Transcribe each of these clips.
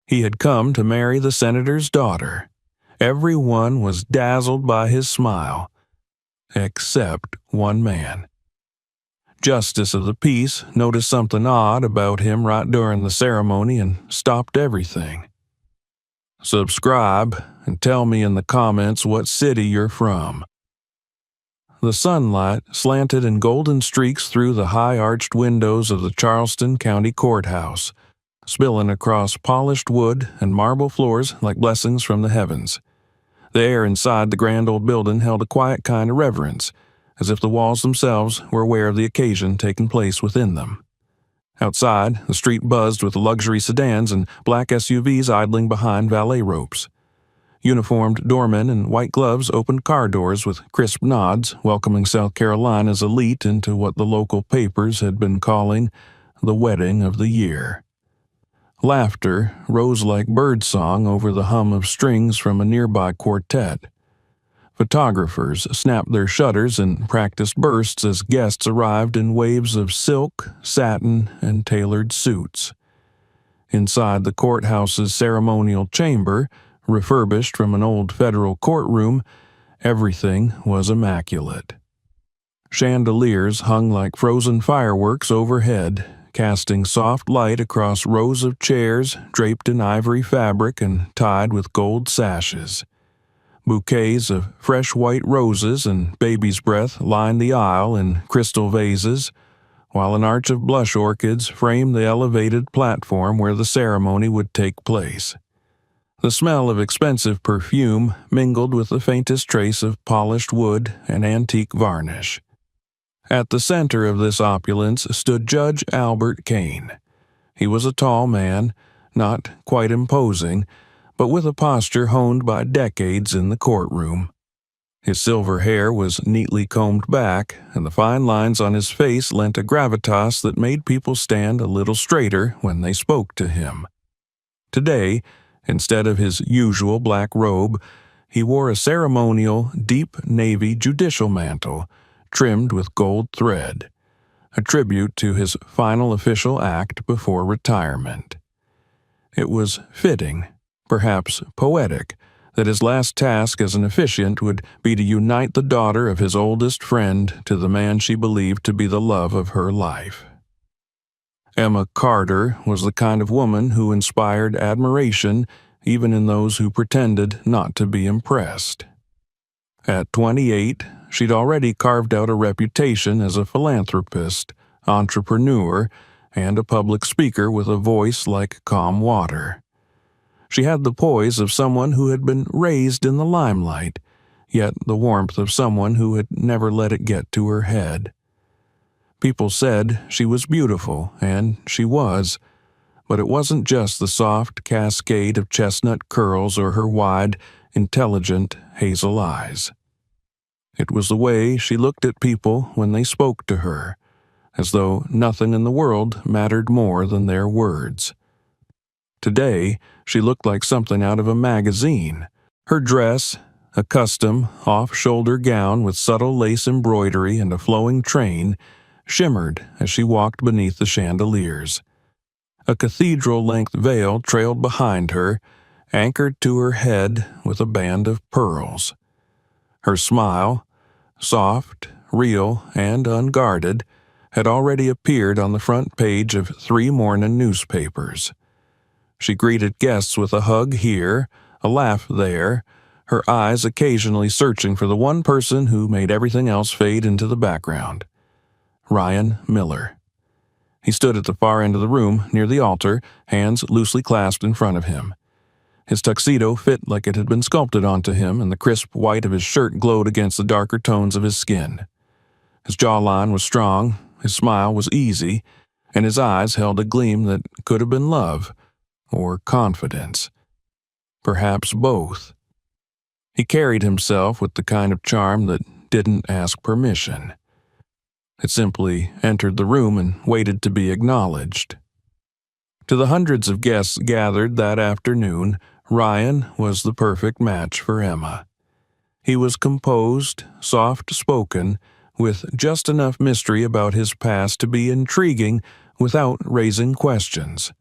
He had come to marry the senator's daughter. Everyone was dazzled by his smile, except one man. Justice of the Peace noticed something odd about him right during the ceremony and stopped everything. Subscribe and tell me in the comments what city you're from. The sunlight slanted in golden streaks through the high-arched windows of the Charleston County Courthouse, spilling across polished wood and marble floors like blessings from the heavens. The air inside the grand old building held a quiet kind of reverence, as if the walls themselves were aware of the occasion taking place within them. Outside, the street buzzed with luxury sedans and black SUVs idling behind valet ropes. Uniformed doormen in white gloves opened car doors with crisp nods, welcoming South Carolina's elite into what the local papers had been calling the wedding of the year. Laughter rose like birdsong over the hum of strings from a nearby quartet. Photographers snapped their shutters in practiced bursts as guests arrived in waves of silk, satin, and tailored suits. Inside the courthouse's ceremonial chamber, refurbished from an old federal courtroom, everything was immaculate. Chandeliers hung like frozen fireworks overhead, casting soft light across rows of chairs draped in ivory fabric and tied with gold sashes. Bouquets of fresh white roses and baby's breath lined the aisle in crystal vases, while an arch of blush orchids framed the elevated platform where the ceremony would take place. The smell of expensive perfume mingled with the faintest trace of polished wood and antique varnish. At the center of this opulence stood Judge Albert Kane. He was a tall man, not quite imposing, but with a posture honed by decades in the courtroom. His silver hair was neatly combed back, and the fine lines on his face lent a gravitas that made people stand a little straighter when they spoke to him. Today, instead of his usual black robe, he wore a ceremonial, deep navy judicial mantle, trimmed with gold thread, a tribute to his final official act before retirement. It was fitting, perhaps poetic, that his last task as an officiant would be to unite the daughter of his oldest friend to the man she believed to be the love of her life. Emma Carter was the kind of woman who inspired admiration even in those who pretended not to be impressed. At 28, she'd already carved out a reputation as a philanthropist, entrepreneur, and a public speaker with a voice like calm water. She had the poise of someone who had been raised in the limelight, yet the warmth of someone who had never let it get to her head. People said she was beautiful, and she was, but it wasn't just the soft cascade of chestnut curls or her wide, intelligent hazel eyes. It was the way she looked at people when they spoke to her, as though nothing in the world mattered more than their words. Today, she looked like something out of a magazine. Her dress, a custom, off-shoulder gown with subtle lace embroidery and a flowing train, shimmered as she walked beneath the chandeliers. A cathedral-length veil trailed behind her, anchored to her head with a band of pearls. Her smile, soft, real, and unguarded, had already appeared on the front page of 3 morning newspapers. She greeted guests with a hug here, a laugh there, her eyes occasionally searching for the one person who made everything else fade into the background. Ryan Miller. He stood at the far end of the room, near the altar, hands loosely clasped in front of him. His tuxedo fit like it had been sculpted onto him, and the crisp white of his shirt glowed against the darker tones of his skin. His jawline was strong, his smile was easy, and his eyes held a gleam that could have been love, or confidence. Perhaps both. He carried himself with the kind of charm that didn't ask permission. It simply entered the room and waited to be acknowledged. To the hundreds of guests gathered that afternoon, Ryan was the perfect match for Emma. He was composed, soft-spoken, with just enough mystery about his past to be intriguing without raising questions.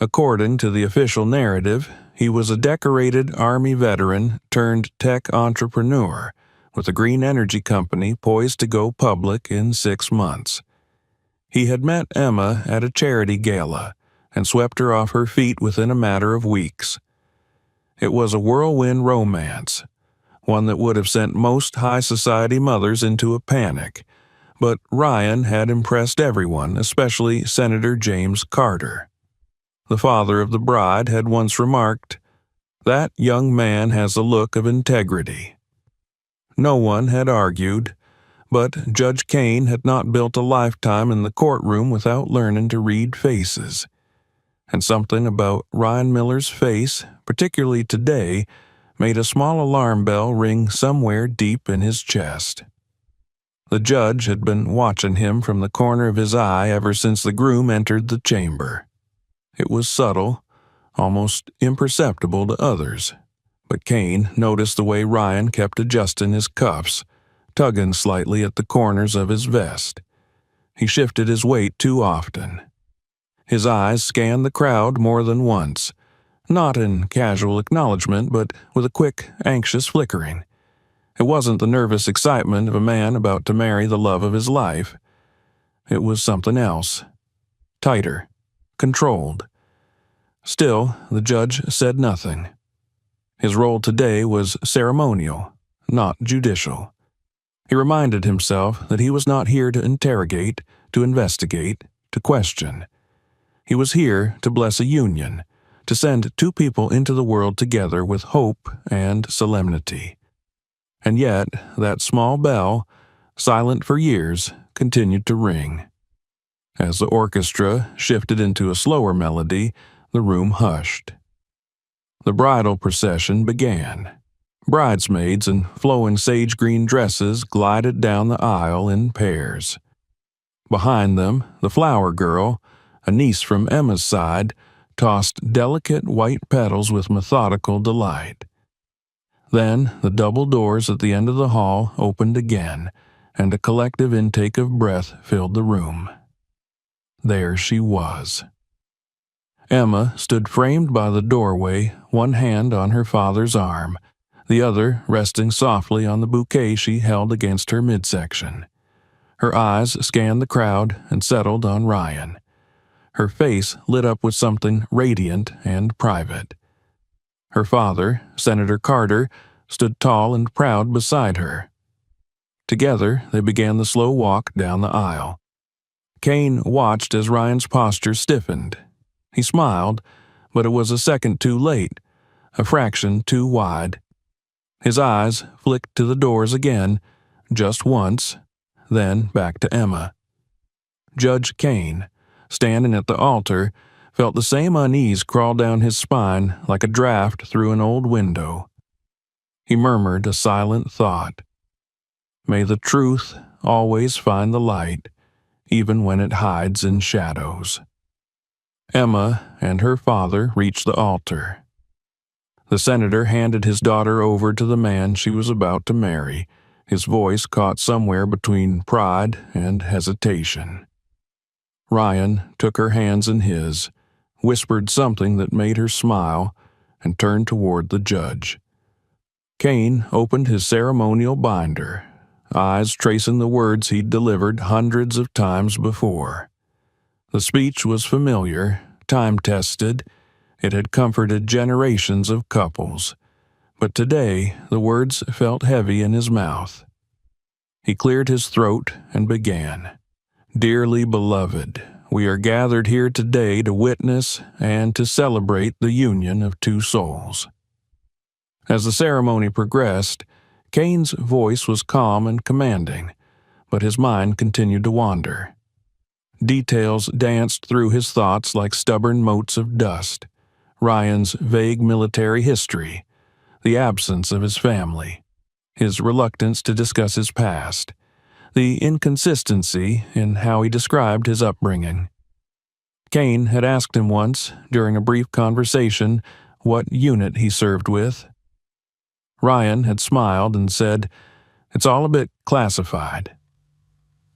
According to the official narrative, he was a decorated Army veteran turned tech entrepreneur with a green energy company poised to go public in 6 months. He had met Emma at a charity gala and swept her off her feet within a matter of weeks. It was a whirlwind romance, one that would have sent most high society mothers into a panic, but Ryan had impressed everyone, especially Senator James Carter. The father of the bride had once remarked, "That young man has a look of integrity." No one had argued, but Judge Kane had not built a lifetime in the courtroom without learning to read faces. And something about Ryan Miller's face, particularly today, made a small alarm bell ring somewhere deep in his chest. The judge had been watching him from the corner of his eye ever since the groom entered the chamber. It was subtle, almost imperceptible to others, but Kane noticed the way Ryan kept adjusting his cuffs, tugging slightly at the corners of his vest. He shifted his weight too often. His eyes scanned the crowd more than once, not in casual acknowledgement, but with a quick, anxious flickering. It wasn't the nervous excitement of a man about to marry the love of his life. It was something else. Tighter. Controlled. Still, the judge said nothing. His role today was ceremonial, not judicial. He reminded himself that he was not here to interrogate, to investigate, to question. He was here to bless a union, to send two people into the world together with hope and solemnity. And yet, that small bell, silent for years, continued to ring. As the orchestra shifted into a slower melody, the room hushed. The bridal procession began. Bridesmaids in flowing sage-green dresses glided down the aisle in pairs. Behind them, the flower girl, a niece from Emma's side, tossed delicate white petals with methodical delight. Then the double doors at the end of the hall opened again, and a collective intake of breath filled the room. There she was. Emma stood framed by the doorway, one hand on her father's arm, the other resting softly on the bouquet she held against her midsection. Her eyes scanned the crowd and settled on Ryan. Her face lit up with something radiant and private. Her father, Senator Carter, stood tall and proud beside her. Together, they began the slow walk down the aisle. Kane watched as Ryan's posture stiffened. He smiled, but it was a second too late, a fraction too wide. His eyes flicked to the doors again, just once, then back to Emma. Judge Kane, standing at the altar, felt the same unease crawl down his spine like a draft through an old window. He murmured a silent thought. May the truth always find the light, even when it hides in shadows. Emma and her father reached the altar. The senator handed his daughter over to the man she was about to marry, his voice caught somewhere between pride and hesitation. Ryan took her hands in his, whispered something that made her smile, and turned toward the judge. Kane opened his ceremonial binder, eyes tracing the words he'd delivered hundreds of times before. The speech was familiar, time-tested. It had comforted generations of couples. But today, the words felt heavy in his mouth. He cleared his throat and began. Dearly beloved, we are gathered here today to witness and to celebrate the union of two souls. As the ceremony progressed, Kane's voice was calm and commanding, but his mind continued to wander. Details danced through his thoughts like stubborn motes of dust. Ryan's vague military history, the absence of his family, his reluctance to discuss his past, the inconsistency in how he described his upbringing. Kane had asked him once, during a brief conversation, what unit he served with. Ryan had smiled and said, "It's all a bit classified."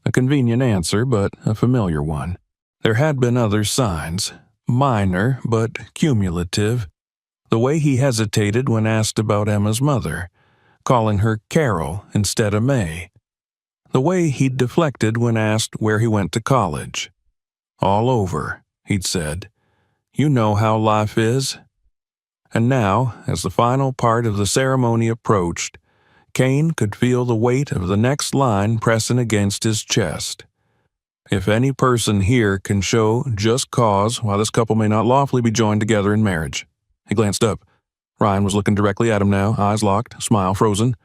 A convenient answer, but a familiar one. There had been other signs, Minor, but cumulative. The way he hesitated when asked about Emma's mother, calling her Carol instead of May. The way he'd deflected when asked where he went to college. All over, he'd said. You know how life is. And now, as the final part of the ceremony approached, Kane could feel the weight of the next line pressing against his chest. If any person here can show just cause why this couple may not lawfully be joined together in marriage. He glanced up. Ryan was looking directly at him now, eyes locked, smile frozen.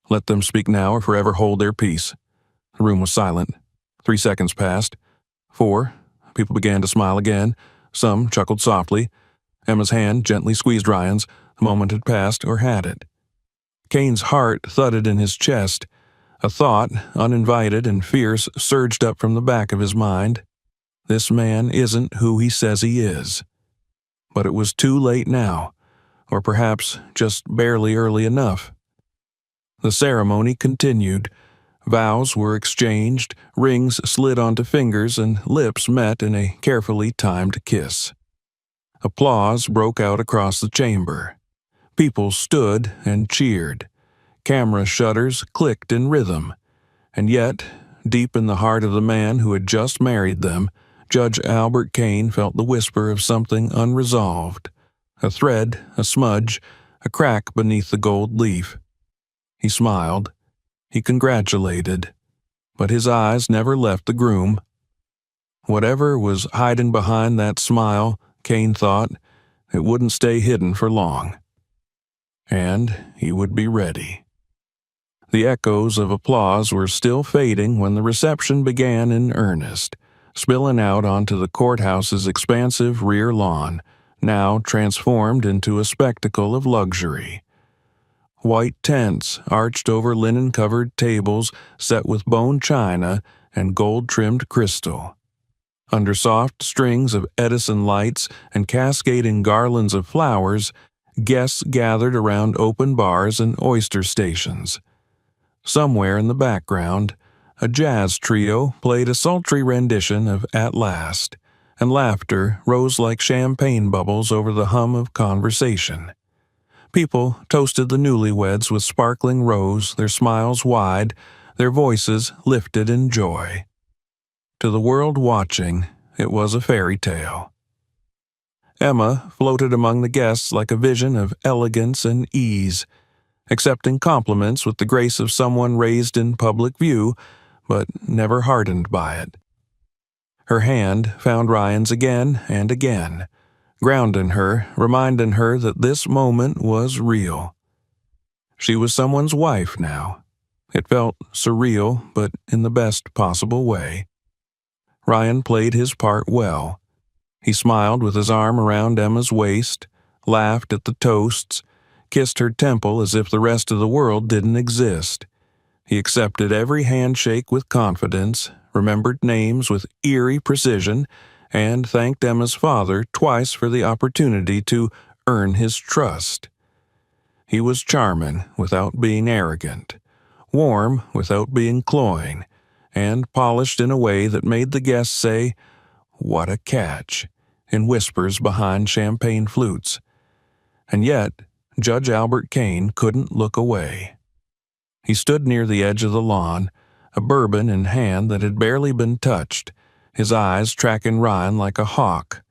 Let them speak now or forever hold their peace. The room was silent. 3 seconds passed. 4. People began to smile again. Some chuckled softly. Emma's hand gently squeezed Ryan's. The moment had passed, or had it. Kane's heart thudded in his chest. A thought, uninvited and fierce, surged up from the back of his mind. This man isn't who he says he is. But it was too late now, or perhaps just barely early enough. The ceremony continued. Vows were exchanged, rings slid onto fingers, and lips met in a carefully timed kiss. Applause broke out across the chamber. People stood and cheered. Camera shutters clicked in rhythm. And yet, deep in the heart of the man who had just married them, Judge Albert Kane felt the whisper of something unresolved. A thread, a smudge, a crack beneath the gold leaf. He smiled. He congratulated. But his eyes never left the groom. Whatever was hiding behind that smile, Kane thought, it wouldn't stay hidden for long. And he would be ready. The echoes of applause were still fading when the reception began in earnest, spilling out onto the courthouse's expansive rear lawn, now transformed into a spectacle of luxury. White tents arched over linen-covered tables set with bone china and gold-trimmed crystal. Under soft strings of Edison lights and cascading garlands of flowers, guests gathered around open bars and oyster stations. Somewhere in the background, a jazz trio played a sultry rendition of At Last, and laughter rose like champagne bubbles over the hum of conversation. People toasted the newlyweds with sparkling rose, their smiles wide, their voices lifted in joy. To the world watching, it was a fairy tale. Emma floated among the guests like a vision of elegance and ease, accepting compliments with the grace of someone raised in public view, but never hardened by it. Her hand found Ryan's again and again, grounding her, reminding her that this moment was real. She was someone's wife now. It felt surreal, but in the best possible way. Ryan played his part well. He smiled with his arm around Emma's waist, laughed at the toasts, kissed her temple as if the rest of the world didn't exist. He accepted every handshake with confidence, remembered names with eerie precision, and thanked Emma's father twice for the opportunity to earn his trust. He was charming without being arrogant, warm without being cloying, and polished in a way that made the guests say, "What a catch," in whispers behind champagne flutes. And yet, Judge Albert Kane couldn't look away. He stood near the edge of the lawn, a bourbon in hand that had barely been touched, his eyes tracking Ryan like a hawk.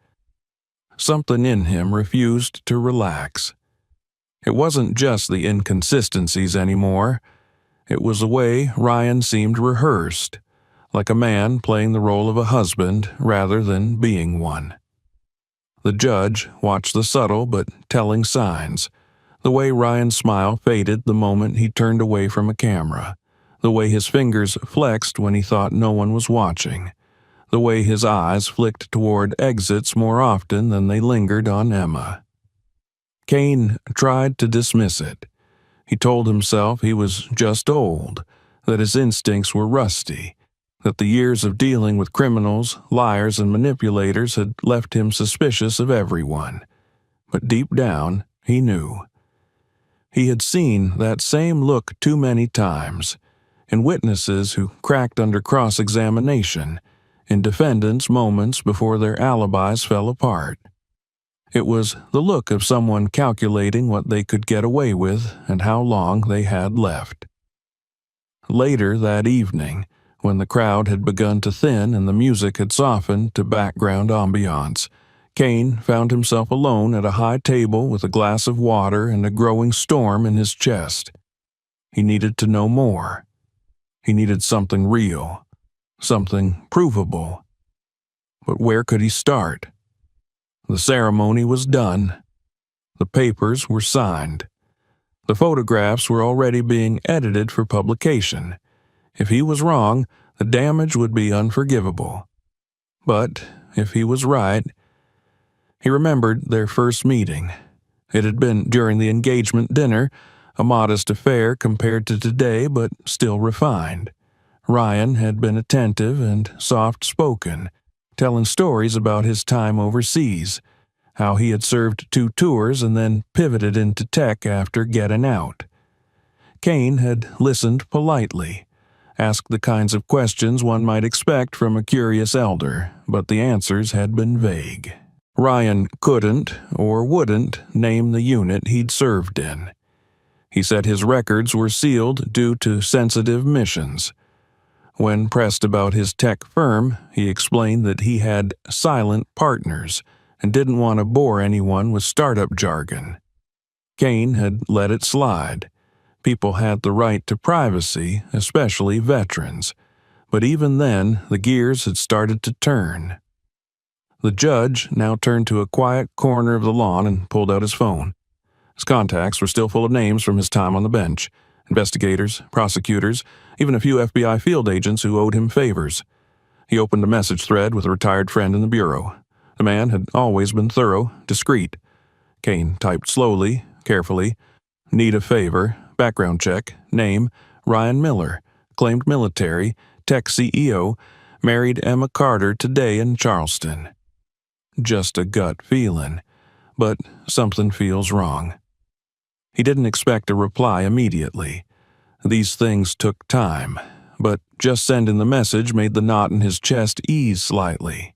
Something in him refused to relax. It wasn't just the inconsistencies anymore. It was the way Ryan seemed rehearsed, like a man playing the role of a husband rather than being one. The judge watched the subtle but telling signs, the way Ryan's smile faded the moment he turned away from a camera, the way his fingers flexed when he thought no one was watching, the way his eyes flicked toward exits more often than they lingered on Emma. Kane tried to dismiss it. He told himself he was just old, that his instincts were rusty, that the years of dealing with criminals, liars, and manipulators had left him suspicious of everyone. But deep down, he knew. He had seen that same look too many times, in witnesses who cracked under cross-examination, in defendants moments before their alibis fell apart. It was the look of someone calculating what they could get away with and how long they had left. Later that evening, when the crowd had begun to thin and the music had softened to background ambiance, Kane found himself alone at a high table with a glass of water and a growing storm in his chest. He needed to know more. He needed something real, something provable. But where could he start? The ceremony was done. The papers were signed. The photographs were already being edited for publication. If he was wrong, the damage would be unforgivable. But if he was right, he remembered their first meeting. It had been during the engagement dinner, a modest affair compared to today, but still refined. Ryan had been attentive and soft-spoken, telling stories about his time overseas, how he had served 2 tours and then pivoted into tech after getting out. Kane had listened politely, asked the kinds of questions one might expect from a curious elder, but the answers had been vague. Ryan couldn't or wouldn't name the unit he'd served in. He said his records were sealed due to sensitive missions. When pressed about his tech firm, he explained that he had silent partners and didn't want to bore anyone with startup jargon. Kane had let it slide. People had the right to privacy, especially veterans. But even then, the gears had started to turn. The judge now turned to a quiet corner of the lawn and pulled out his phone. His contacts were still full of names from his time on the bench. Investigators, prosecutors, even a few FBI field agents who owed him favors. He opened a message thread with a retired friend in the bureau. The man had always been thorough, discreet. Kane typed slowly, carefully. Need a favor, background check, name, Ryan Miller, claimed military, tech CEO, married Emma Carter today in Charleston. Just a gut feeling, but something feels wrong. He didn't expect a reply immediately. These things took time, but just sending the message made the knot in his chest ease slightly.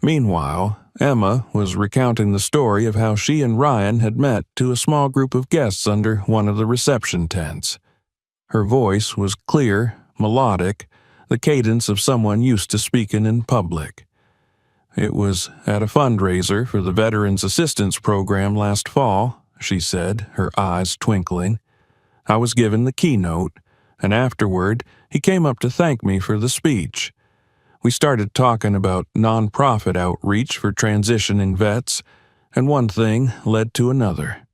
Meanwhile, Emma was recounting the story of how she and Ryan had met to a small group of guests under one of the reception tents. Her voice was clear, melodic, the cadence of someone used to speaking in public. It was at a fundraiser for the Veterans Assistance Program last fall, she said, her eyes twinkling. I was given the keynote, and afterward he came up to thank me for the speech. We started talking about nonprofit outreach for transitioning vets, and one thing led to another.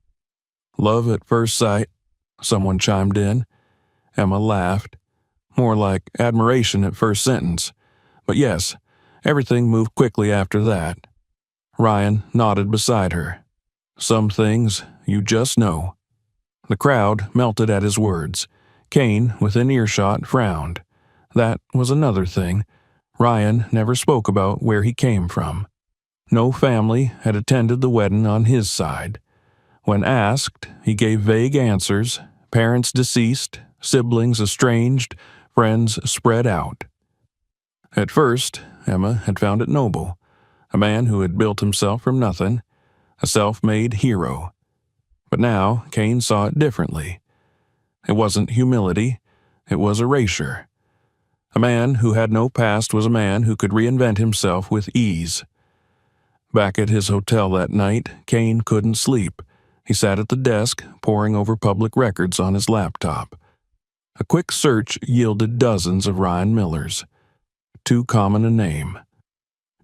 Love at first sight, someone chimed in. Emma laughed. More like admiration at first sentence. But yes, everything moved quickly after that. Ryan nodded beside her. Some things you just know. The crowd melted at his words. Kane, within earshot, frowned. That was another thing. Ryan never spoke about where he came from. No family had attended the wedding on his side. When asked, he gave vague answers, parents deceased, siblings estranged, friends spread out. At first, Emma had found it noble. A man who had built himself from nothing, a self-made hero. But now Kane saw it differently. It wasn't humility, it was erasure. A man who had no past was a man who could reinvent himself with ease. Back at his hotel that night, Kane couldn't sleep. He sat at the desk, poring over public records on his laptop. A quick search yielded dozens of Ryan Millers. Too common a name.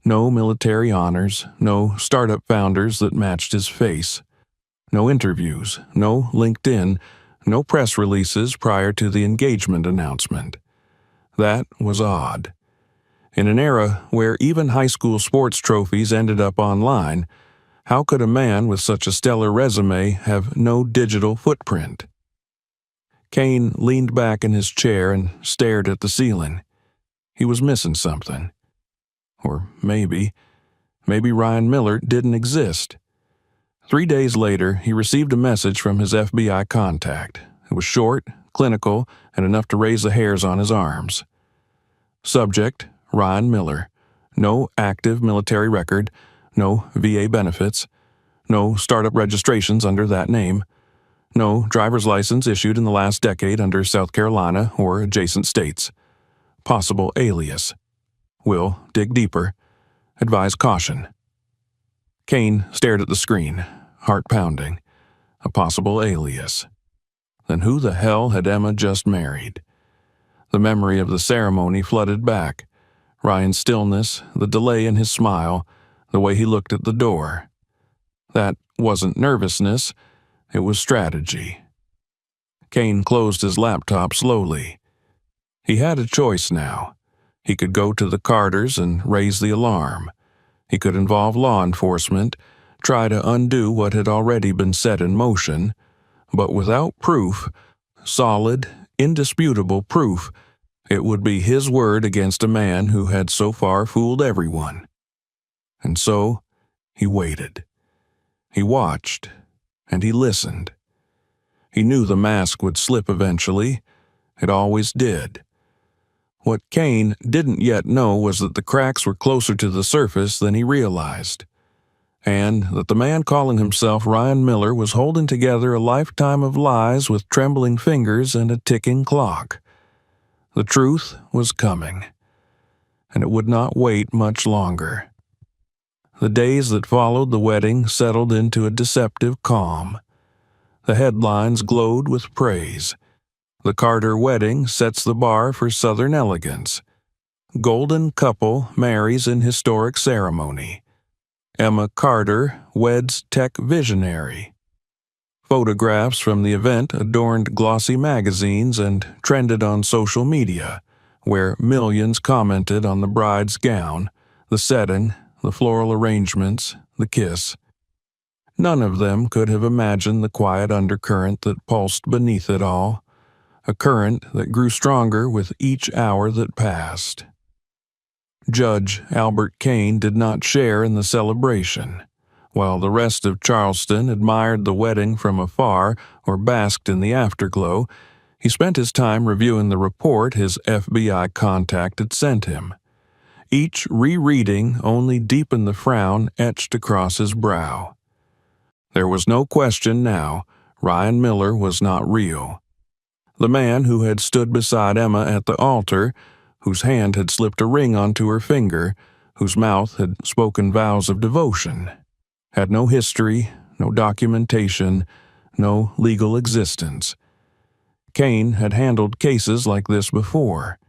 No military honors, no startup founders that matched his face. No interviews, no LinkedIn, no press releases prior to the engagement announcement. That was odd. In an era where even high school sports trophies ended up online, how could a man with such a stellar resume have no digital footprint? Kane leaned back in his chair and stared at the ceiling. He was missing something. Or maybe Ryan Miller didn't exist. 3 days later, he received a message from his FBI contact. It was short, clinical, and enough to raise the hairs on his arms. Subject, Ryan Miller. No active military record, no VA benefits, no startup registrations under that name, no driver's license issued in the last decade under South Carolina or adjacent states. Possible alias. Will dig deeper. Advise caution. Kane stared at the screen, heart pounding. A possible alias. Then who the hell had Emma just married? The memory of the ceremony flooded back. Ryan's stillness, the delay in his smile, the way he looked at the door. That wasn't nervousness, it was strategy. Kane closed his laptop slowly. He had a choice now. He could go to the Carters and raise the alarm. He could involve law enforcement, try to undo what had already been set in motion, but without proof, solid, indisputable proof, it would be his word against a man who had so far fooled everyone. And so, he waited. He watched, and he listened. He knew the mask would slip eventually. It always did. What Kane didn't yet know was that the cracks were closer to the surface than he realized, and that the man calling himself Ryan Miller was holding together a lifetime of lies with trembling fingers and a ticking clock. The truth was coming, and it would not wait much longer. The days that followed the wedding settled into a deceptive calm. The headlines glowed with praise. The Carter wedding sets the bar for Southern elegance. Golden couple marries in historic ceremony. Emma Carter weds tech visionary. Photographs from the event adorned glossy magazines and trended on social media, where millions commented on the bride's gown, the setting, the floral arrangements, the kiss. None of them could have imagined the quiet undercurrent that pulsed beneath it all, a current that grew stronger with each hour that passed. Judge Albert Kane did not share in the celebration. While the rest of Charleston admired the wedding from afar or basked in the afterglow, he spent his time reviewing the report his FBI contact had sent him. Each rereading only deepened the frown etched across his brow. There was no question now, Ryan Miller was not real. The man who had stood beside Emma at the altar, whose hand had slipped a ring onto her finger, whose mouth had spoken vows of devotion, had no history, no documentation, no legal existence. Kane had handled cases like this before.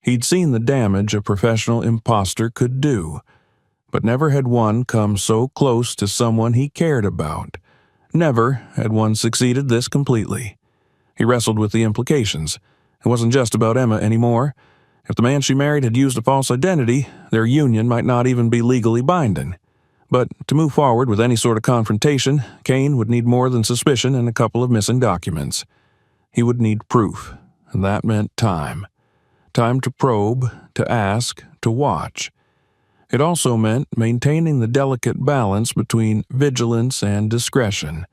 He'd seen the damage a professional imposter could do, but never had one come so close to someone he cared about. Never had one succeeded this completely. He wrestled with the implications. It wasn't just about Emma anymore. If the man she married had used a false identity, their union might not even be legally binding. But to move forward with any sort of confrontation, Kane would need more than suspicion and a couple of missing documents. He would need proof, and that meant time. Time to probe, to ask, to watch. It also meant maintaining the delicate balance between vigilance and discretion,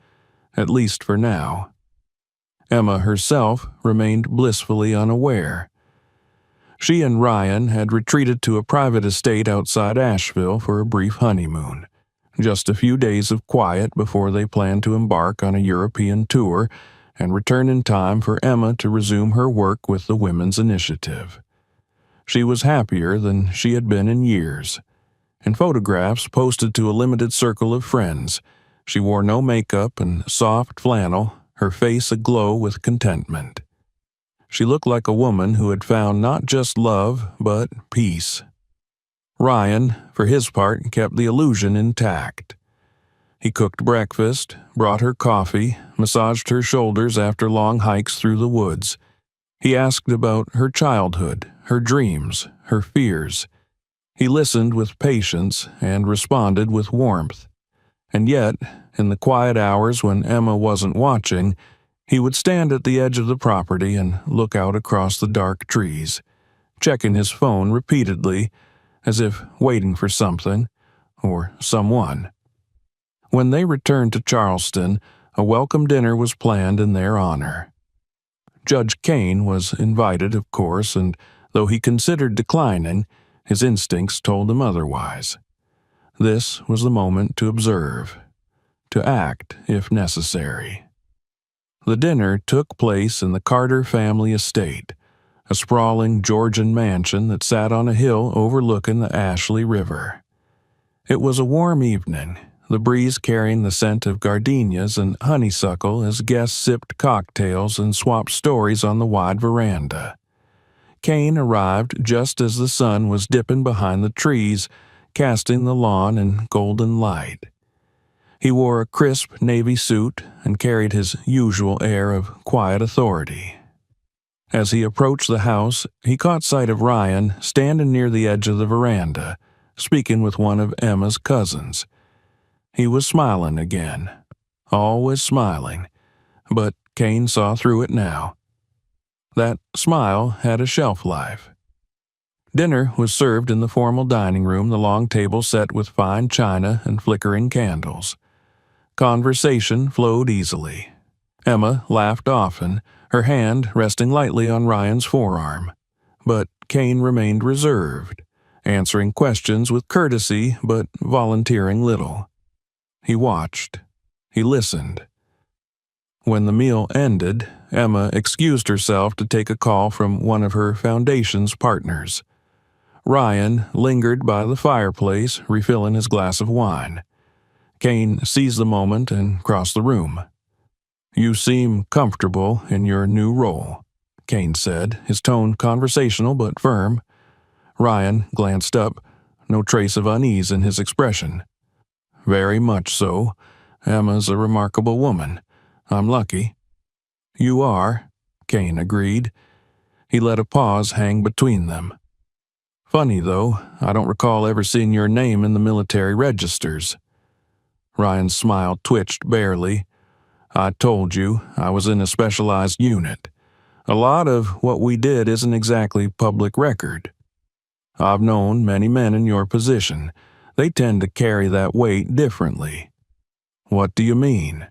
at least for now. Emma herself remained blissfully unaware. She and Ryan had retreated to a private estate outside Asheville for a brief honeymoon, just a few days of quiet before they planned to embark on a European tour and return in time for Emma to resume her work with the Women's Initiative. She was happier than she had been in years. In photographs posted to a limited circle of friends, she wore no makeup and soft flannel, her face aglow with contentment. She looked like a woman who had found not just love, but peace. Ryan, for his part, kept the illusion intact. He cooked breakfast, brought her coffee, massaged her shoulders after long hikes through the woods. He asked about her childhood, her dreams, her fears. He listened with patience and responded with warmth. And yet, in the quiet hours when Emma wasn't watching, he would stand at the edge of the property and look out across the dark trees, checking his phone repeatedly, as if waiting for something or someone. When they returned to Charleston, a welcome dinner was planned in their honor. Judge Kane was invited, of course, and though he considered declining, His instincts told him otherwise. This was the moment to observe, to act if necessary. The dinner took place in the Carter family estate, a sprawling Georgian mansion that sat on a hill overlooking the Ashley River. It was a warm evening, the breeze carrying the scent of gardenias and honeysuckle as guests sipped cocktails and swapped stories on the wide veranda. Kane arrived just as the sun was dipping behind the trees, casting the lawn in golden light. He wore a crisp navy suit and carried his usual air of quiet authority. As he approached the house, he caught sight of Ryan standing near the edge of the veranda, speaking with one of Emma's cousins. He was smiling again, always smiling, but Kane saw through it now. That smile had a shelf life. Dinner was served in the formal dining room, the long table set with fine china and flickering candles. Conversation flowed easily. Emma laughed often, her hand resting lightly on Ryan's forearm. But Kane remained reserved, answering questions with courtesy but volunteering little. He watched. He listened. When the meal ended, Emma excused herself to take a call from one of her foundation's partners. Ryan lingered by the fireplace, refilling his glass of wine. Kane seized the moment and crossed the room. "You seem comfortable in your new role," Kane said, his tone conversational but firm. Ryan glanced up, no trace of unease in his expression. "Very much so. Emma's a remarkable woman. I'm lucky." "You are," Kane agreed. He let a pause hang between them. "Funny, though, I don't recall ever seeing your name in the military registers." Ryan's smile twitched barely. "I told you, I was in a specialized unit. A lot of what we did isn't exactly public record. I've known many men in your position. They tend to carry that weight differently." "What do you mean?"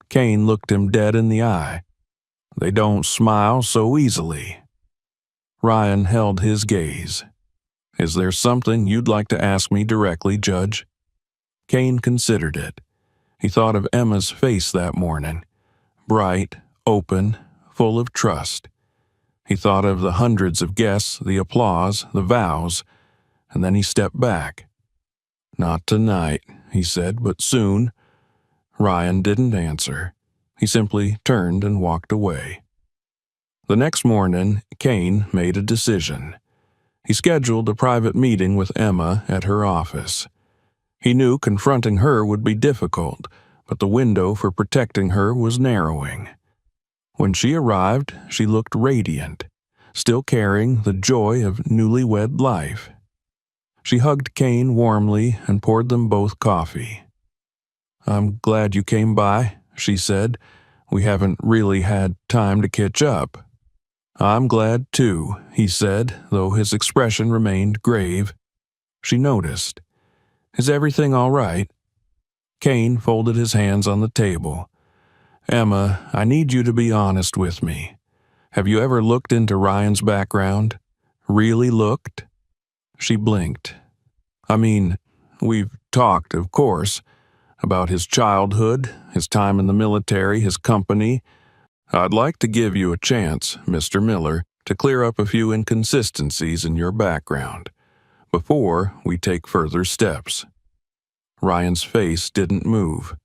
Kane looked him dead in the eye. "They don't smile so easily." Ryan held his gaze. "Is there something you'd like to ask me directly, Judge?" Kane considered it. He thought of Emma's face that morning, bright, open, full of trust. He thought of the hundreds of guests, the applause, the vows, and then he stepped back. "Not tonight," he said, "but soon." Ryan didn't answer. He simply turned and walked away. The next morning, Kane made a decision. He scheduled a private meeting with Emma at her office. He knew confronting her would be difficult, but the window for protecting her was narrowing. When she arrived, she looked radiant, still carrying the joy of newlywed life. She hugged Kane warmly and poured them both coffee. "I'm glad you came by," she said. "We haven't really had time to catch up." "I'm glad too," he said, though his expression remained grave. She noticed. "Is everything all right?" Kane folded his hands on the table. "Emma, I need you to be honest with me. Have you ever looked into Ryan's background? Really looked?" She blinked. "I mean, we've talked, of course, about his childhood, his time in the military, his company. I'd like to give you a chance, Mr. Miller, to clear up a few inconsistencies in your background before we take further steps." Ryan's face didn't move.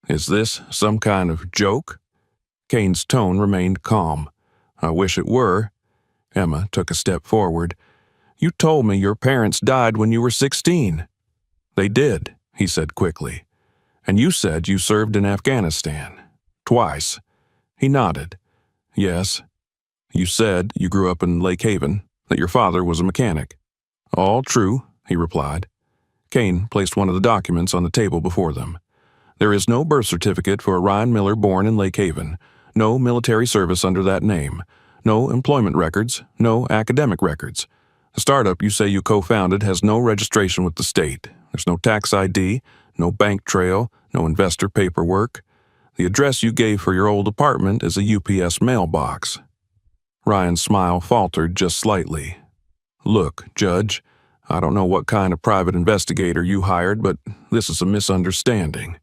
"Is this some kind of joke?" Kane's tone remained calm. "I wish it were." Emma took a step forward. "You told me your parents died when you were 16. "They did," he said quickly. "And you said you served in Afghanistan. Twice." He nodded. "Yes." "You said you grew up in Lake Haven, that your father was a mechanic." "All true," he replied. Kane placed one of the documents on the table before them. "There is no birth certificate for Ryan Miller born in Lake Haven, no military service under that name, no employment records, no academic records. The startup you say you co-founded has no registration with the state. There's no tax ID, no bank trail, no investor paperwork. The address you gave for your old apartment is a UPS mailbox." Ryan's smile faltered just slightly. Look, Judge, I don't know what kind of private investigator you hired, but this is a misunderstanding.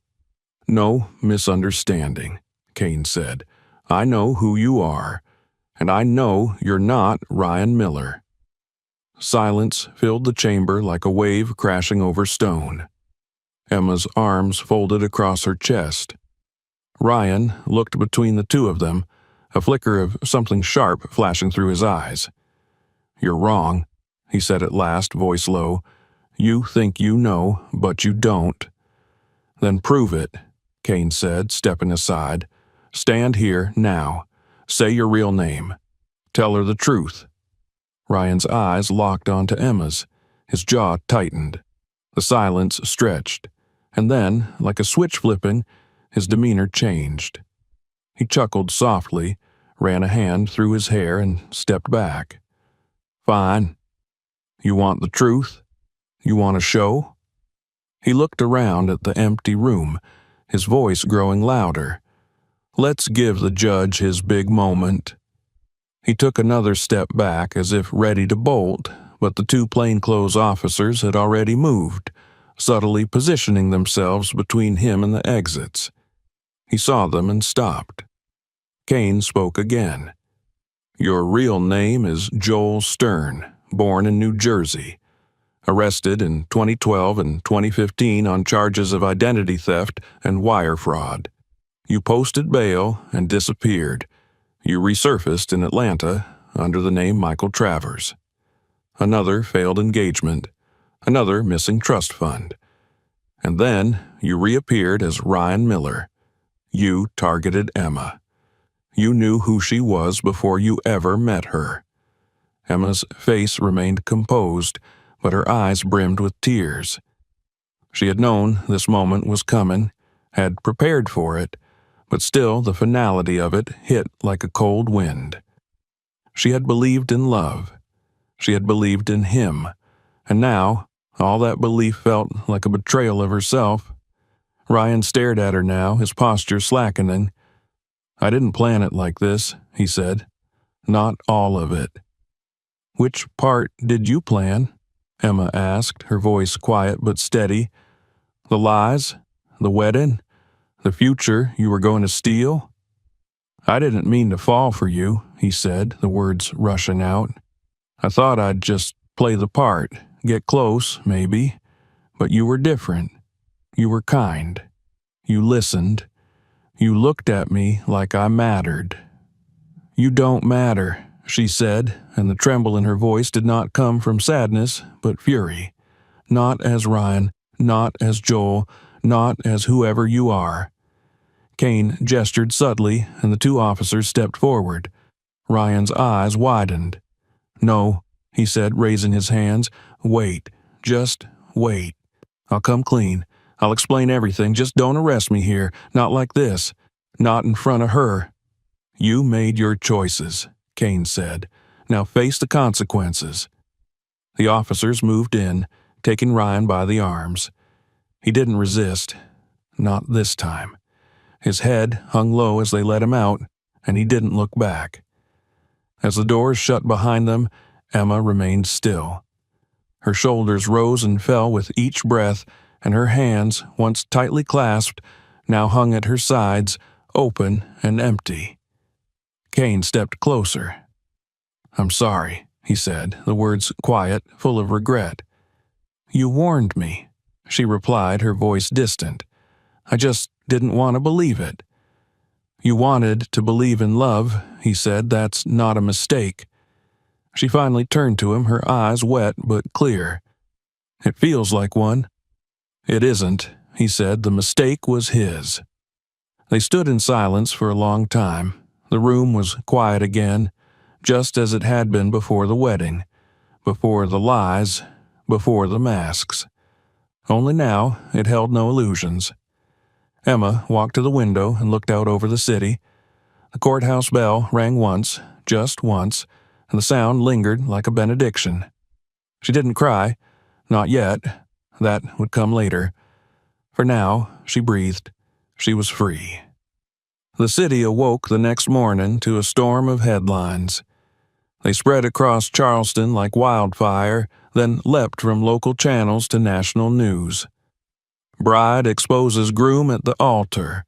No misunderstanding, Kane said. I know who you are, and I know you're not Ryan Miller. Silence filled the chamber like a wave crashing over stone. Emma's arms folded across her chest. Ryan looked between the two of them, a flicker of something sharp flashing through his eyes. You're wrong, he said at last, voice low. You think you know, but you don't. Then prove it, Kane said, stepping aside. Stand here, now. Say your real name. Tell her the truth. Ryan's eyes locked onto Emma's. His jaw tightened. The silence stretched. And then, like a switch flipping, his demeanor changed. He chuckled softly, ran a hand through his hair, and stepped back. Fine. You want the truth? You want a show? He looked around at the empty room, his voice growing louder. Let's give the judge his big moment. He took another step back as if ready to bolt, but the two plainclothes officers had already moved, subtly positioning themselves between him and the exits. He saw them and stopped. Kane spoke again. Your real name is Joel Stern, born in New Jersey. Arrested in 2012 and 2015 on charges of identity theft and wire fraud. You posted bail and disappeared. You resurfaced in Atlanta under the name Michael Travers. Another failed engagement. Another missing trust fund. And then you reappeared as Ryan Miller. You targeted Emma. You knew who she was before you ever met her. Emma's face remained composed, but her eyes brimmed with tears. She had known this moment was coming, had prepared for it, but still the finality of it hit like a cold wind. She had believed in love. She had believed in him, and now all that belief felt like a betrayal of herself. Ryan stared at her now, his posture slackening. I didn't plan it like this, he said. Not all of it. Which part did you plan? Emma asked, her voice quiet but steady. The lies? The wedding? The future you were going to steal? I didn't mean to fall for you, he said, the words rushing out. I thought I'd just play the part, get close, maybe. But you were different. You were kind. You listened. You looked at me like I mattered. You don't matter, she said, and the tremble in her voice did not come from sadness, but fury. Not as Ryan, not as Joel, not as whoever you are. Kane gestured subtly, and the two officers stepped forward. Ryan's eyes widened. No, he said, raising his hands. Wait. Just wait. I'll come clean. I'll explain everything. Just don't arrest me here. Not like this. Not in front of her. You made your choices, Kane said. Now face the consequences. The officers moved in, taking Ryan by the arms. He didn't resist. Not this time. His head hung low as they let him out, and he didn't look back. As the doors shut behind them, Emma remained still. Her shoulders rose and fell with each breath, and her hands, once tightly clasped, now hung at her sides, open and empty. Kane stepped closer. I'm sorry, he said, the words quiet, full of regret. You warned me, she replied, her voice distant. I just didn't want to believe it. You wanted to believe in love, he said. That's not a mistake. She finally turned to him, her eyes wet but clear. It feels like one. It isn't, he said. The mistake was his. They stood in silence for a long time. The room was quiet again, just as it had been before the wedding, before the lies, before the masks. Only now it held no illusions. Emma walked to the window and looked out over the city. The courthouse bell rang once, just once, and the sound lingered like a benediction. She didn't cry, not yet. That would come later. For now, she breathed. She was free. The city awoke the next morning to a storm of headlines. They spread across Charleston like wildfire, then leapt from local channels to national news. Bride exposes groom at the altar,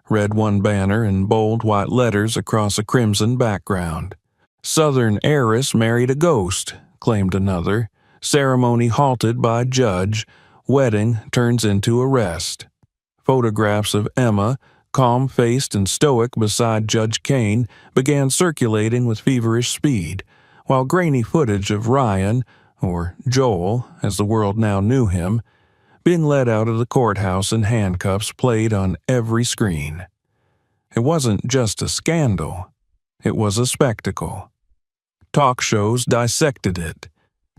read one banner in bold white letters across a crimson background. Southern heiress married a ghost, claimed another. Ceremony halted by judge. Wedding turns into arrest. Photographs of Emma, calm-faced and stoic beside Judge Kane, began circulating with feverish speed, while grainy footage of Ryan, or Joel, as the world now knew him, being led out of the courthouse in handcuffs played on every screen. It wasn't just a scandal. It was a spectacle. Talk shows dissected it.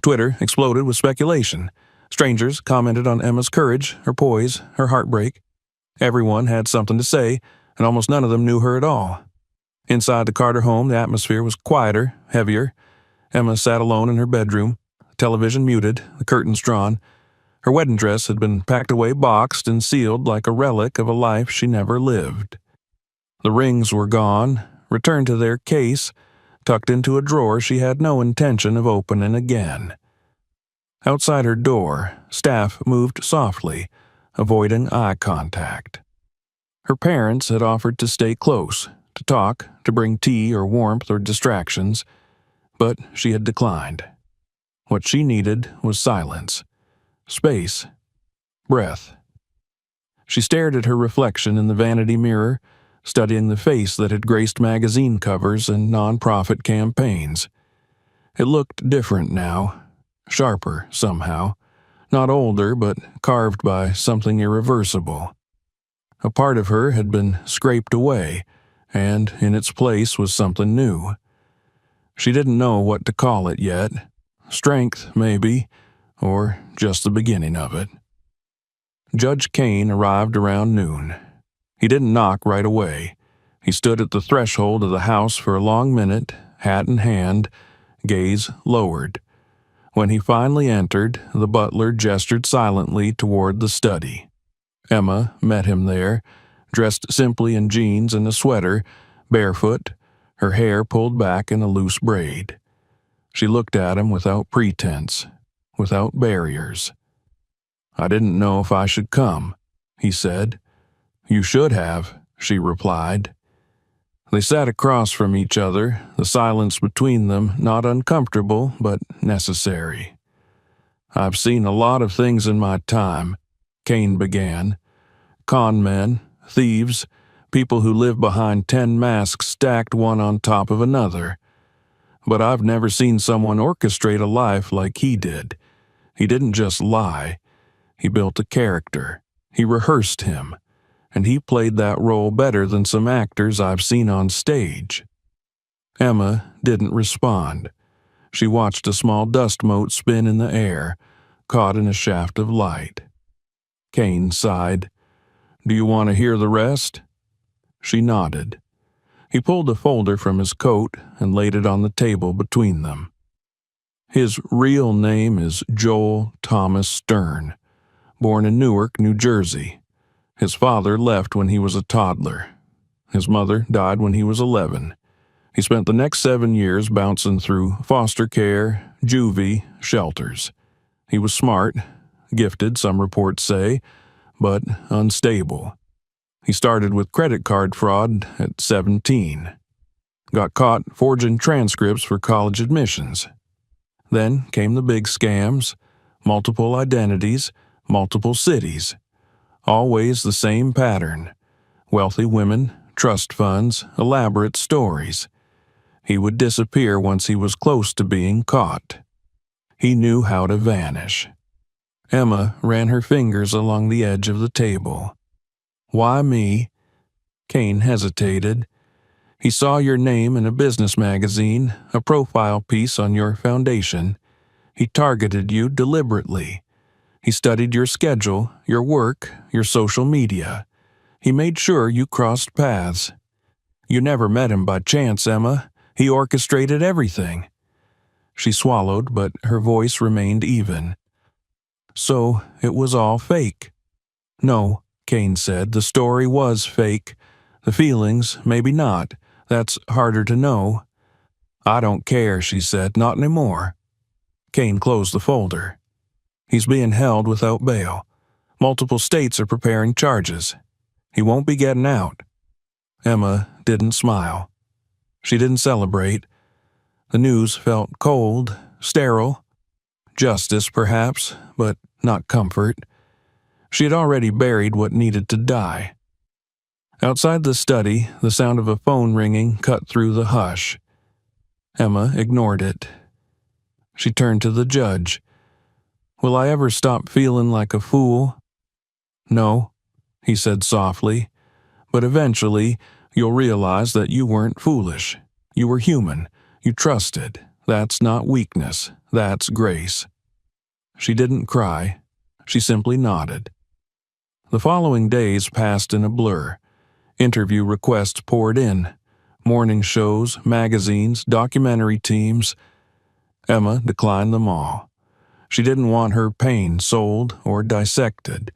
Twitter exploded with speculation. Strangers commented on Emma's courage, her poise, her heartbreak. Everyone had something to say, and almost none of them knew her at all. Inside the Carter home, the atmosphere was quieter, heavier. Emma sat alone in her bedroom, television muted, the curtains drawn. Her wedding dress had been packed away, boxed, and sealed like a relic of a life she never lived. The rings were gone, returned to their case, tucked into a drawer she had no intention of opening again. Outside her door, staff moved softly, avoiding eye contact. Her parents had offered to stay close, to talk, to bring tea or warmth or distractions, but she had declined. What she needed was silence, space, breath. She stared at her reflection in the vanity mirror, studying the face that had graced magazine covers and non-profit campaigns. It looked different now, sharper somehow, not older but carved by something irreversible. A part of her had been scraped away, and in its place was something new. She didn't know what to call it yet. Strength, maybe, or just the beginning of it. Judge Kane arrived around noon. He didn't knock right away. He stood at the threshold of the house for a long minute, hat in hand, gaze lowered. When he finally entered, the butler gestured silently toward the study. Emma met him there, dressed simply in jeans and a sweater, barefoot, her hair pulled back in a loose braid. She looked at him without pretense, without barriers. "I didn't know if I should come," he said. "You should have," she replied. They sat across from each other, the silence between them not uncomfortable but necessary. "I've seen a lot of things in my time," Kane began. "Con men, thieves, people who live behind 10 masks stacked one on top of another. But I've never seen someone orchestrate a life like he did. He didn't just lie. He built a character. He rehearsed him. And he played that role better than some actors I've seen on stage." Emma didn't respond. She watched a small dust mote spin in the air, caught in a shaft of light. Kane sighed. "Do you want to hear the rest?" She nodded. He pulled a folder from his coat and laid it on the table between them. "His real name is Joel Thomas Stern, born in Newark, New Jersey. His father left when he was a toddler. His mother died when he was 11. He spent the next 7 years bouncing through foster care, juvie, shelters. He was smart, gifted, some reports say, but unstable. He started with credit card fraud at 17. Got caught forging transcripts for college admissions. Then came the big scams, multiple identities, multiple cities. Always the same pattern. Wealthy women, trust funds, elaborate stories. He would disappear once he was close to being caught. He knew how to vanish." Emma ran her fingers along the edge of the table. "Why me?" Kane hesitated. "He saw your name in a business magazine, a profile piece on your foundation. He targeted you deliberately. He studied your schedule, your work, your social media. He made sure you crossed paths. You never met him by chance, Emma. He orchestrated everything." She swallowed, but her voice remained even. "So it was all fake?" "No," Kane said, "the story was fake. The feelings, maybe not. That's harder to know." I don't care, she said, not anymore. Kane closed the folder. He's being held without bail. Multiple states are preparing charges. He won't be getting out. Emma didn't smile. She didn't celebrate. The news felt cold, sterile. Justice, perhaps, but not comfort. She had already buried what needed to die. Outside the study, the sound of a phone ringing cut through the hush. Emma ignored it. She turned to the judge. Will I ever stop feeling like a fool? No, he said softly, but eventually you'll realize that you weren't foolish. You were human. You trusted. That's not weakness. That's grace. She didn't cry. She simply nodded. The following days passed in a blur. Interview requests poured in. Morning shows, magazines, documentary teams. Emma declined them all. She didn't want her pain sold or dissected.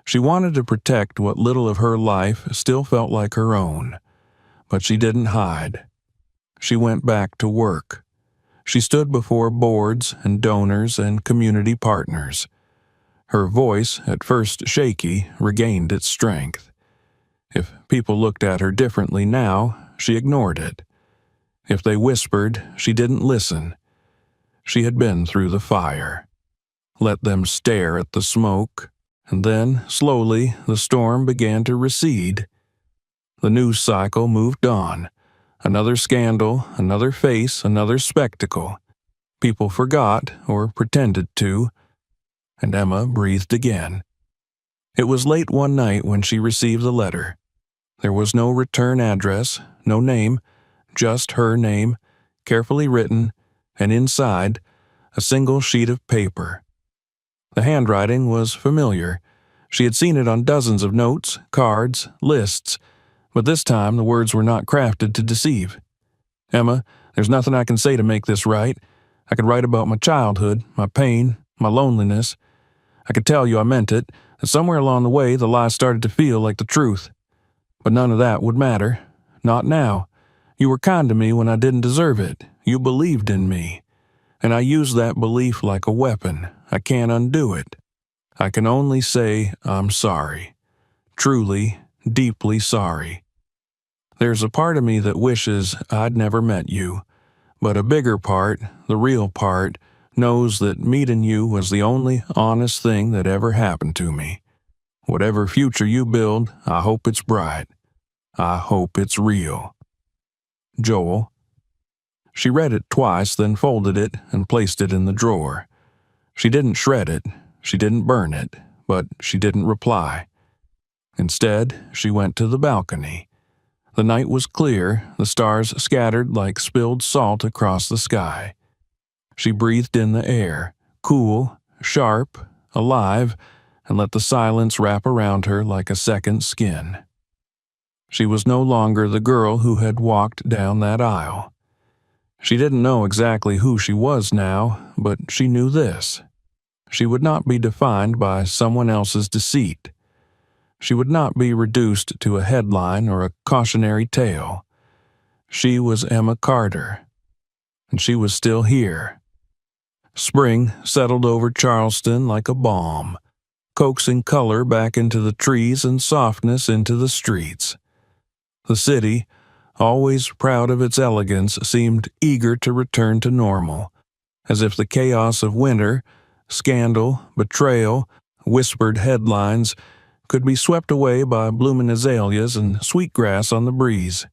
She wanted to protect what little of her life still felt like her own. But she didn't hide. She went back to work. She stood before boards and donors and community partners. Her voice, at first shaky, regained its strength. If people looked at her differently now, she ignored it. If they whispered, she didn't listen. She had been through the fire. Let them stare at the smoke, and then, slowly, the storm began to recede. The news cycle moved on. Another scandal, another face, another spectacle. People forgot, or pretended to, and Emma breathed again. It was late one night when she received the letter. There was no return address, no name, just her name, carefully written, and inside, a single sheet of paper. The handwriting was familiar. She had seen it on dozens of notes, cards, lists, but this time the words were not crafted to deceive. Emma, there's nothing I can say to make this right. I could write about my childhood, my pain, my loneliness. I could tell you I meant it, that somewhere along the way the lie started to feel like the truth. But none of that would matter. Not now. You were kind to me when I didn't deserve it. You believed in me. And I used that belief like a weapon. I can't undo it. I can only say I'm sorry. Truly, deeply sorry. There's a part of me that wishes I'd never met you, but a bigger part, the real part, knows that meeting you was the only honest thing that ever happened to me. Whatever future you build, I hope it's bright. I hope it's real. Joel. She read it twice, then folded it and placed it in the drawer. She didn't shred it, she didn't burn it, but she didn't reply. Instead, she went to the balcony. The night was clear, the stars scattered like spilled salt across the sky. She breathed in the air, cool, sharp, alive, and let the silence wrap around her like a second skin. She was no longer the girl who had walked down that aisle. She didn't know exactly who she was now, but she knew this. She would not be defined by someone else's deceit. She would not be reduced to a headline or a cautionary tale. She was Emma Carter, and she was still here. Spring settled over Charleston like a balm, coaxing color back into the trees and softness into the streets. The city, always proud of its elegance, seemed eager to return to normal, as if the chaos of winter, scandal, betrayal, whispered headlines, could be swept away by blooming azaleas and sweetgrass on the breeze.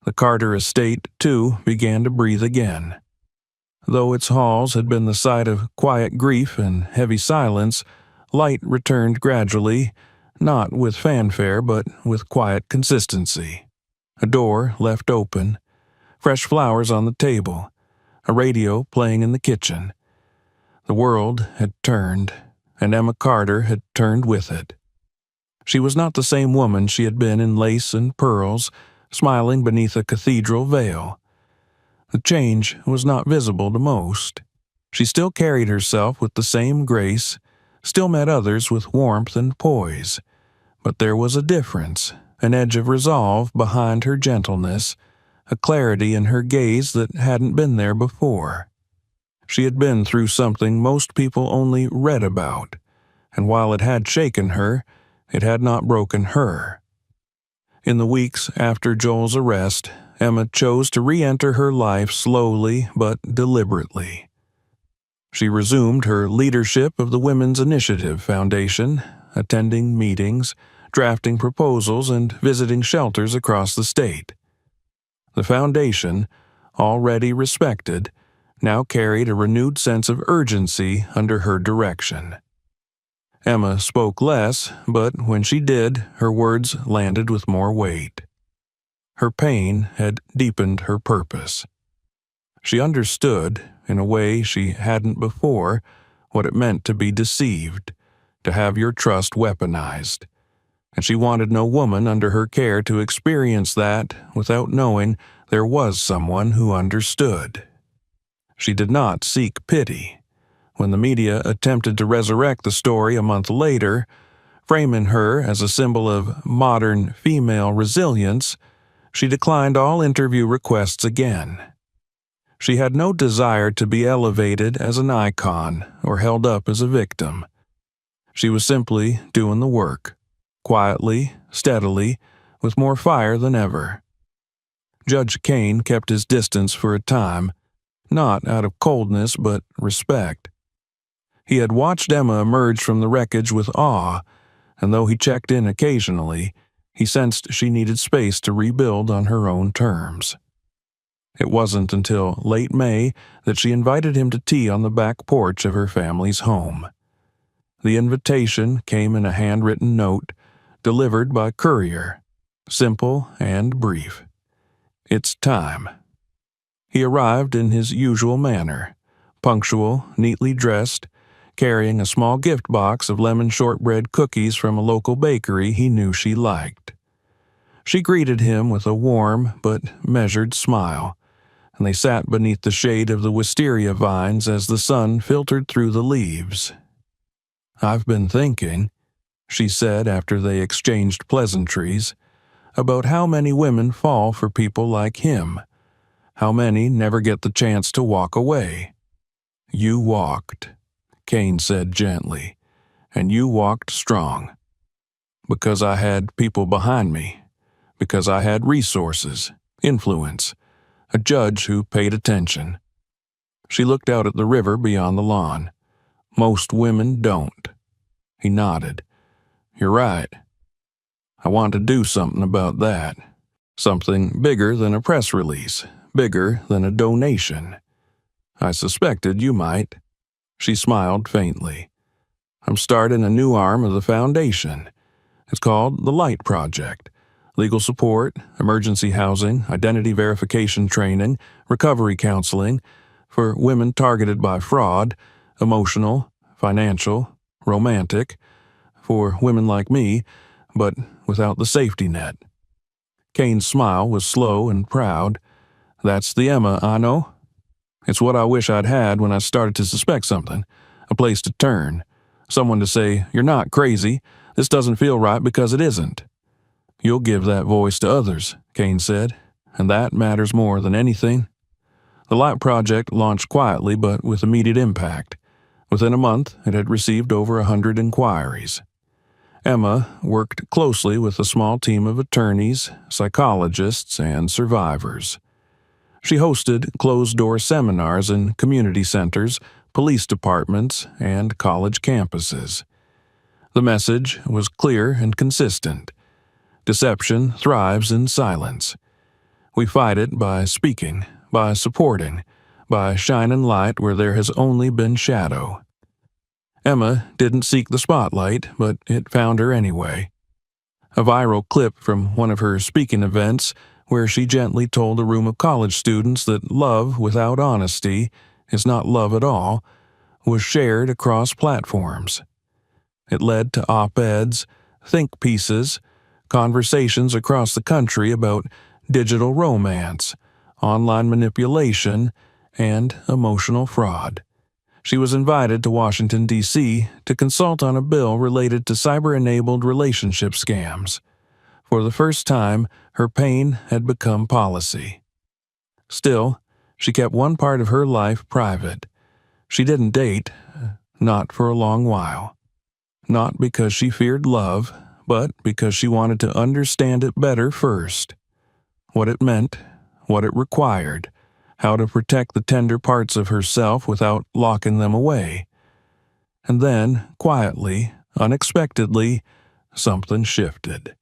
The Carter estate, too, began to breathe again. Though its halls had been the site of quiet grief and heavy silence, light returned gradually, not with fanfare but with quiet consistency. A door left open, fresh flowers on the table, a radio playing in the kitchen. The world had turned, and Emma Carter had turned with it. She was not the same woman she had been in lace and pearls, smiling beneath a cathedral veil. The change was not visible to most. She still carried herself with the same grace, still met others with warmth and poise. But there was a difference, an edge of resolve behind her gentleness, a clarity in her gaze that hadn't been there before. She had been through something most people only read about, and while it had shaken her, it had not broken her. In the weeks after Joel's arrest, Emma chose to re-enter her life slowly but deliberately. She resumed her leadership of the Women's Initiative Foundation, attending meetings, drafting proposals, and visiting shelters across the state. The foundation, already respected, now carried a renewed sense of urgency under her direction. Emma spoke less, but when she did, her words landed with more weight. Her pain had deepened her purpose. She understood, in a way she hadn't before, what it meant to be deceived, to have your trust weaponized. And she wanted no woman under her care to experience that without knowing there was someone who understood. She did not seek pity. When the media attempted to resurrect the story a month later, framing her as a symbol of modern female resilience, she declined all interview requests again. She had no desire to be elevated as an icon or held up as a victim. She was simply doing the work, quietly, steadily, with more fire than ever. Judge Kane kept his distance for a time, not out of coldness but respect. He had watched Emma emerge from the wreckage with awe, and though he checked in occasionally, he sensed she needed space to rebuild on her own terms. It wasn't until late May that she invited him to tea on the back porch of her family's home. The invitation came in a handwritten note, delivered by courier, simple and brief. "It's time." He arrived in his usual manner, punctual, neatly dressed, carrying a small gift box of lemon shortbread cookies from a local bakery he knew she liked. She greeted him with a warm but measured smile, and they sat beneath the shade of the wisteria vines as the sun filtered through the leaves. "I've been thinking," she said after they exchanged pleasantries, "about how many women fall for people like him. How many never get the chance to walk away." "You walked," Kane said gently, "and you walked strong. Because I had people behind me. Because I had resources, influence, a judge who paid attention." She looked out at the river beyond the lawn. "Most women don't." He nodded. "You're right. I want to do something about that. Something bigger than a press release, bigger than a donation. I suspected you might." She smiled faintly. "I'm starting a new arm of the foundation. It's called the Light Project. Legal support, emergency housing, identity verification training, recovery counseling for women targeted by fraud, emotional, financial, romantic, for women like me, but without the safety net." Kane's smile was slow and proud. "That's the Emma I know. It's what I wish I'd had when I started to suspect something, a place to turn, someone to say, 'You're not crazy, this doesn't feel right,' because it isn't." "You'll give that voice to others," Kane said, "and that matters more than anything." The Light Project launched quietly but with immediate impact. Within a month, it had received over 100 inquiries. Emma worked closely with a small team of attorneys, psychologists, and survivors. She hosted closed-door seminars in community centers, police departments, and college campuses. The message was clear and consistent. Deception thrives in silence. We fight it by speaking, by supporting, by shining light where there has only been shadow. Emma didn't seek the spotlight, but it found her anyway. A viral clip from one of her speaking events, where she gently told a room of college students that love without honesty is not love at all, was shared across platforms. It led to op-eds, think pieces, conversations across the country about digital romance, online manipulation, and emotional fraud. She was invited to Washington, D.C. to consult on a bill related to cyber-enabled relationship scams. For the first time, her pain had become policy. Still, she kept one part of her life private. She didn't date, not for a long while. Not because she feared love, but because she wanted to understand it better first. What it meant, what it required, how to protect the tender parts of herself without locking them away. And then, quietly, unexpectedly, something shifted.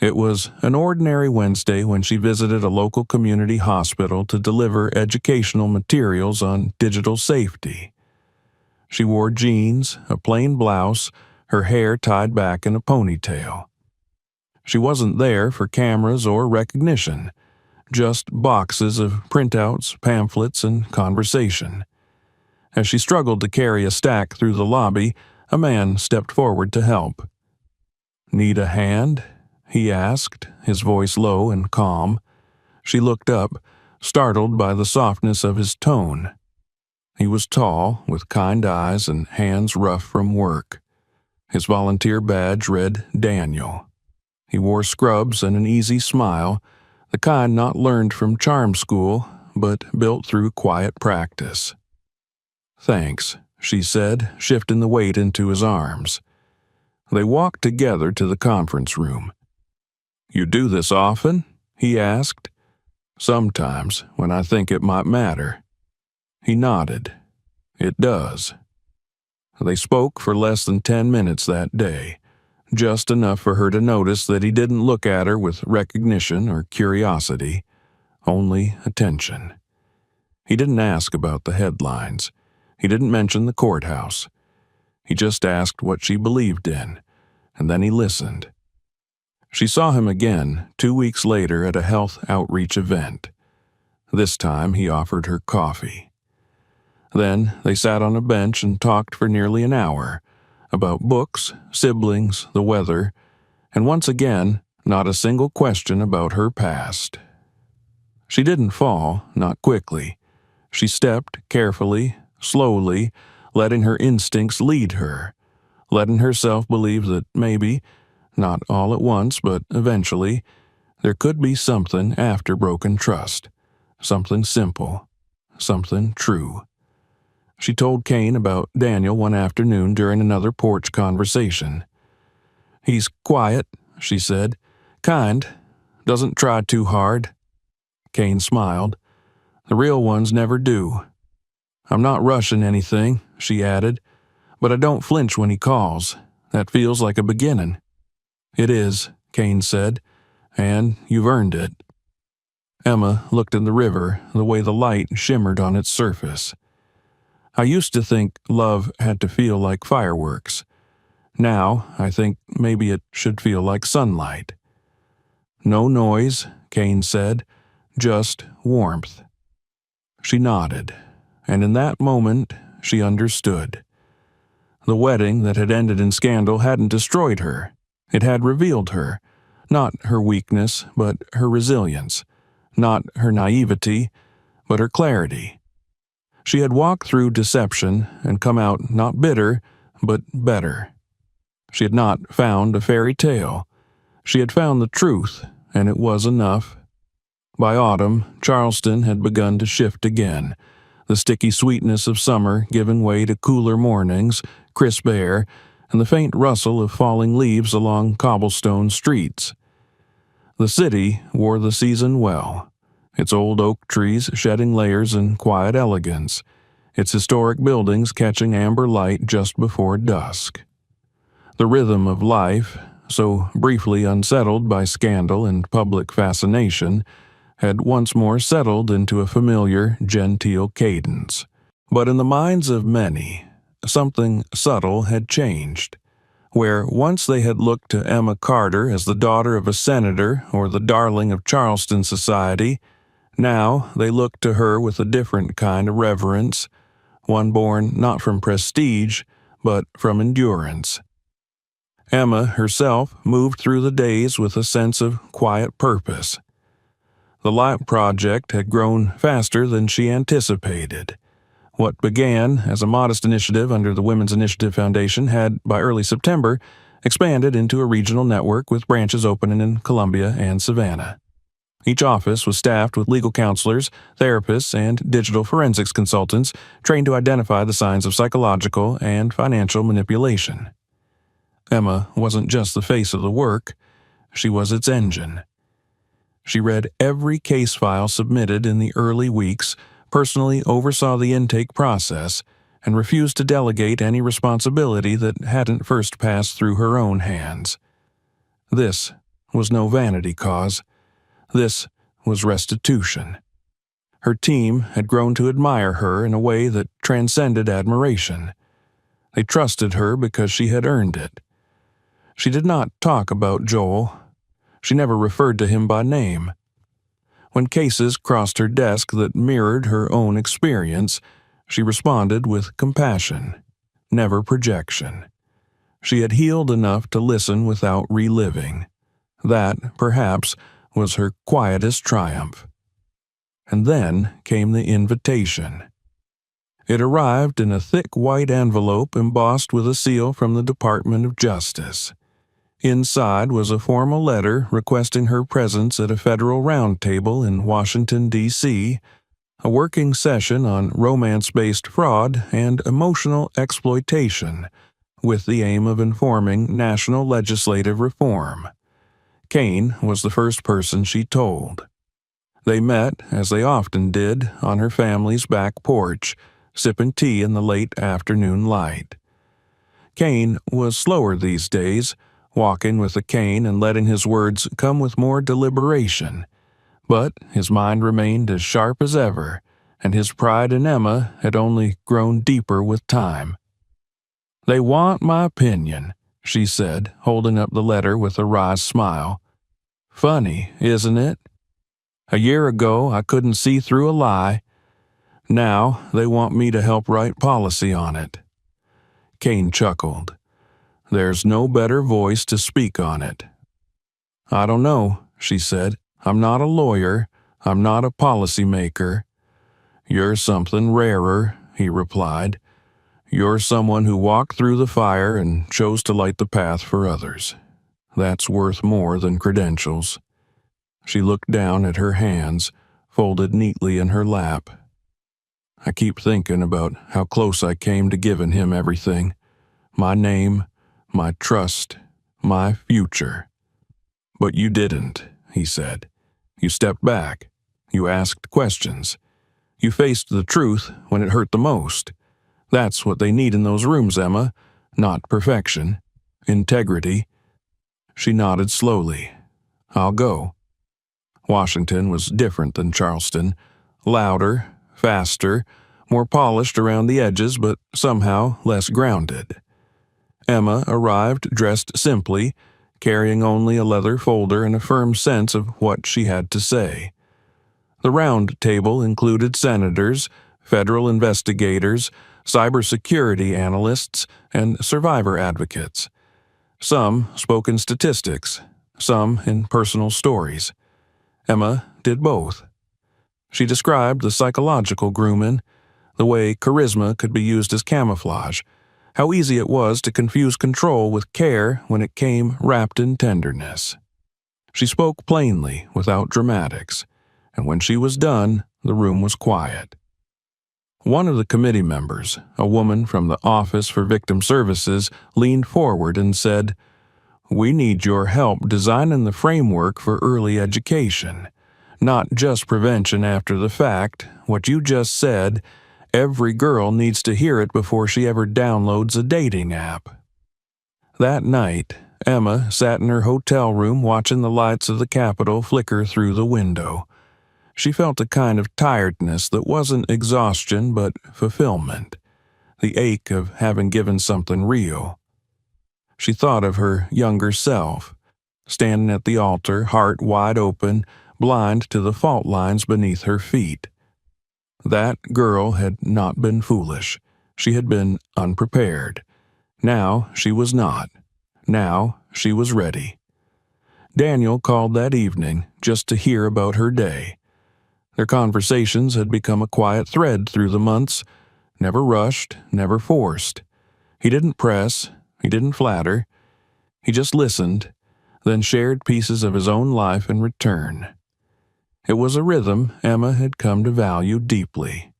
It was an ordinary Wednesday when she visited a local community hospital to deliver educational materials on digital safety. She wore jeans, a plain blouse, her hair tied back in a ponytail. She wasn't there for cameras or recognition, just boxes of printouts, pamphlets, and conversation. As she struggled to carry a stack through the lobby, a man stepped forward to help. "Need a hand?" he asked, his voice low and calm. She looked up, startled by the softness of his tone. He was tall, with kind eyes and hands rough from work. His volunteer badge read Daniel. He wore scrubs and an easy smile, the kind not learned from charm school, but built through quiet practice. "Thanks," she said, shifting the weight into his arms. They walked together to the conference room. "You do this often?" he asked. "Sometimes, when I think it might matter." He nodded. "It does." They spoke for less than 10 minutes that day, just enough for her to notice that he didn't look at her with recognition or curiosity, only attention. He didn't ask about the headlines. He didn't mention the courthouse. He just asked what she believed in, and then he listened. She saw him again 2 weeks later at a health outreach event. This time he offered her coffee. Then they sat on a bench and talked for nearly an hour, about books, siblings, the weather, and once again, not a single question about her past. She didn't fall, not quickly. She stepped carefully, slowly, letting her instincts lead her, letting herself believe that maybe, not all at once, but eventually, there could be something after broken trust, something simple, something true. She told Kane about Daniel one afternoon during another porch conversation. "He's quiet," she said. "Kind. Doesn't try too hard." Kane smiled. "The real ones never do." "I'm not rushing anything," she added, "but I don't flinch when he calls. That feels like a beginning." "It is," Kane said, "and you've earned it." Emma looked at the river, the way the light shimmered on its surface. "I used to think love had to feel like fireworks. Now, I think maybe it should feel like sunlight." "No noise," Kane said, "just warmth." She nodded, and in that moment she understood. The wedding that had ended in scandal hadn't destroyed her. It had revealed her, not her weakness, but her resilience, not her naivety, but her clarity. She had walked through deception and come out not bitter, but better. She had not found a fairy tale. She had found the truth, and it was enough. By autumn, Charleston had begun to shift again, the sticky sweetness of summer giving way to cooler mornings, crisp air, and the faint rustle of falling leaves along cobblestone streets. The city wore the season well, its old oak trees shedding layers in quiet elegance, its historic buildings catching amber light just before dusk. The rhythm of life, so briefly unsettled by scandal and public fascination, had once more settled into a familiar, genteel cadence. But in the minds of many, something subtle had changed. Where once they had looked to Emma Carter as the daughter of a senator or the darling of Charleston society, now they looked to her with a different kind of reverence, one born not from prestige, but from endurance. Emma herself moved through the days with a sense of quiet purpose. The Light Project had grown faster than she anticipated. What began as a modest initiative under the Women's Initiative Foundation had, by early September, expanded into a regional network with branches opening in Columbia and Savannah. Each office was staffed with legal counselors, therapists, and digital forensics consultants trained to identify the signs of psychological and financial manipulation. Emma wasn't just the face of the work, she was its engine. She read every case file submitted in the early weeks, personally oversaw the intake process, and refused to delegate any responsibility that hadn't first passed through her own hands. This was no vanity cause. This was restitution. Her team had grown to admire her in a way that transcended admiration. They trusted her because she had earned it. She did not talk about Joel. She never referred to him by name. When cases crossed her desk that mirrored her own experience, she responded with compassion, never projection. She had healed enough to listen without reliving. That, perhaps, was her quietest triumph. And then came the invitation. It arrived in a thick white envelope embossed with a seal from the Department of Justice. Inside was a formal letter requesting her presence at a federal roundtable in Washington, D.C., a working session on romance-based fraud and emotional exploitation, with the aim of informing national legislative reform. Kane was the first person she told. They met, as they often did, on her family's back porch, sipping tea in the late afternoon light. Kane was slower these days, walking with a cane and letting his words come with more deliberation. But his mind remained as sharp as ever, and his pride in Emma had only grown deeper with time. "They want my opinion," she said, holding up the letter with a wry smile. "Funny, isn't it? A year ago I couldn't see through a lie. Now they want me to help write policy on it." Kane chuckled. "There's no better voice to speak on it." "I don't know," she said. "I'm not a lawyer. I'm not a policymaker." "You're something rarer," he replied. "You're someone who walked through the fire and chose to light the path for others. That's worth more than credentials." She looked down at her hands, folded neatly in her lap. "I keep thinking about how close I came to giving him everything. My name, my trust, my future. But you didn't," he said. "You stepped back. You asked questions. You faced the truth when it hurt the most. That's what they need in those rooms, Emma. Not perfection. Integrity." She nodded slowly. "I'll go." Washington was different than Charleston. Louder, faster, more polished around the edges, but somehow less grounded. Emma arrived dressed simply, carrying only a leather folder and a firm sense of what she had to say. The round table included senators, federal investigators, cybersecurity analysts, and survivor advocates. Some spoke in statistics, some in personal stories. Emma did both. She described the psychological grooming, the way charisma could be used as camouflage, how easy it was to confuse control with care when it came wrapped in tenderness. She spoke plainly, without dramatics, and when she was done, the room was quiet. One of the committee members, a woman from the Office for Victim Services, leaned forward and said, "We need your help designing the framework for early education, not just prevention after the fact. What you just said, every girl needs to hear it before she ever downloads a dating app." That night, Emma sat in her hotel room watching the lights of the Capitol flicker through the window. She felt a kind of tiredness that wasn't exhaustion but fulfillment, the ache of having given something real. She thought of her younger self, standing at the altar, heart wide open, blind to the fault lines beneath her feet. That girl had not been foolish. She had been unprepared. Now she was not. Now she was ready. Daniel called that evening just to hear about her day. Their conversations had become a quiet thread through the months, never rushed, never forced. He didn't press, he didn't flatter. He just listened, then shared pieces of his own life in return. It was a rhythm Emma had come to value deeply.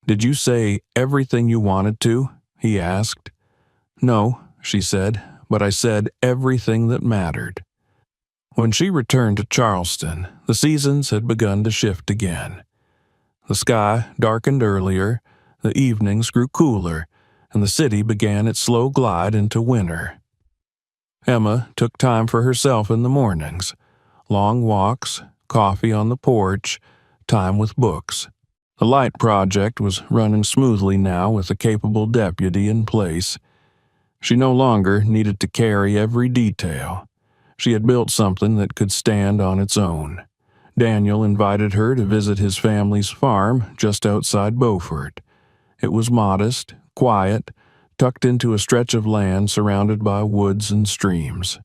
"Did you say everything you wanted to?" he asked. "No," she said, "but I said everything that mattered." When she returned to Charleston, the seasons had begun to shift again. The sky darkened earlier, the evenings grew cooler, and the city began its slow glide into winter. Emma took time for herself in the mornings, long walks, coffee on the porch, time with books. The light project was running smoothly now with a capable deputy in place. She no longer needed to carry every detail. She had built something that could stand on its own. Daniel invited her to visit his family's farm just outside Beaufort. It was modest, quiet, tucked into a stretch of land surrounded by woods and streams.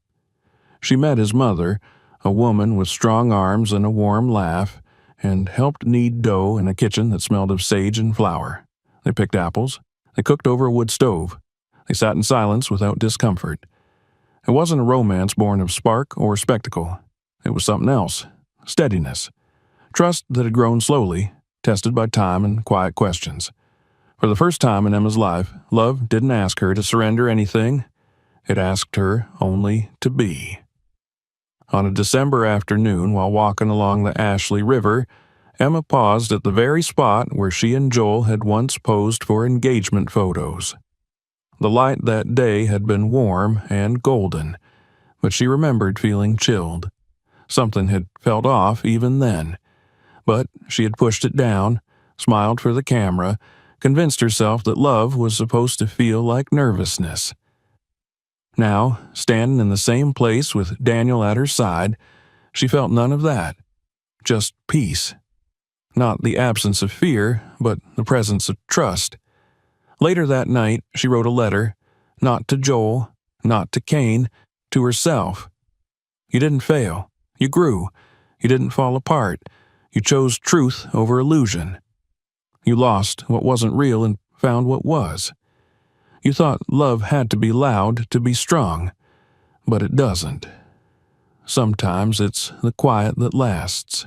She met his mother, a woman with strong arms and a warm laugh, and helped knead dough in a kitchen that smelled of sage and flour. They picked apples. They cooked over a wood stove. They sat in silence without discomfort. It wasn't a romance born of spark or spectacle. It was something else. Steadiness. Trust that had grown slowly, tested by time and quiet questions. For the first time in Emma's life, love didn't ask her to surrender anything. It asked her only to be. On a December afternoon, while walking along the Ashley River, Emma paused at the very spot where she and Joel had once posed for engagement photos. The light that day had been warm and golden, but she remembered feeling chilled. Something had felt off even then, but she had pushed it down, smiled for the camera, convinced herself that love was supposed to feel like nervousness. Now, standing in the same place with Daniel at her side, she felt none of that, just peace. Not the absence of fear, but the presence of trust. Later that night, she wrote a letter, not to Joel, not to Cain, to herself. You didn't fail. You grew. You didn't fall apart. You chose truth over illusion. You lost what wasn't real and found what was. You thought love had to be loud to be strong, but it doesn't. Sometimes it's the quiet that lasts.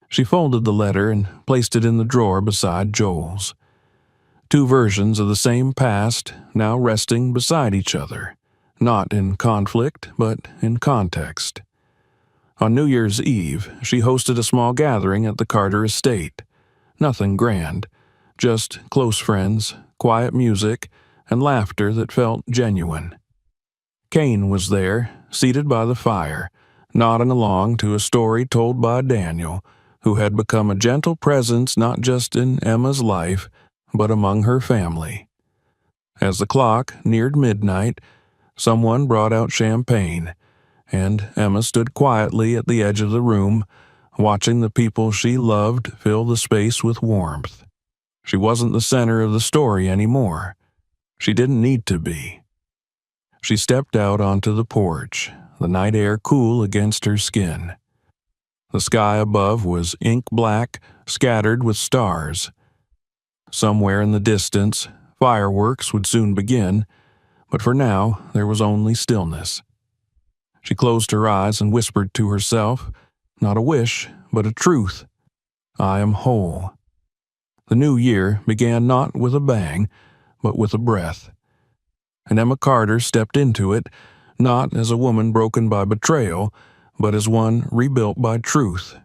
She folded the letter and placed it in the drawer beside Joel's. Two versions of the same past now resting beside each other, not in conflict, but in context. On New Year's Eve, she hosted a small gathering at the Carter estate. Nothing grand, just close friends, quiet music, and laughter that felt genuine. Cain was there, seated by the fire, nodding along to a story told by Daniel, who had become a gentle presence not just in Emma's life, but among her family. As the clock neared midnight, someone brought out champagne, and Emma stood quietly at the edge of the room, watching the people she loved fill the space with warmth. She wasn't the center of the story anymore. She didn't need to be. She stepped out onto the porch, the night air cool against her skin. The sky above was ink black, scattered with stars. Somewhere in the distance, fireworks would soon begin, but for now there was only stillness. She closed her eyes and whispered to herself, not a wish, but a truth. I am whole. The new year began not with a bang, but with a breath. And Emma Carter stepped into it, not as a woman broken by betrayal, but as one rebuilt by truth.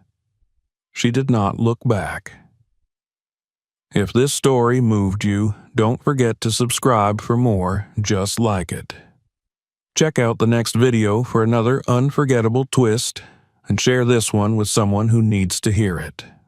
She did not look back. If this story moved you, don't forget to subscribe for more just like it. Check out the next video for another unforgettable twist, and share this one with someone who needs to hear it.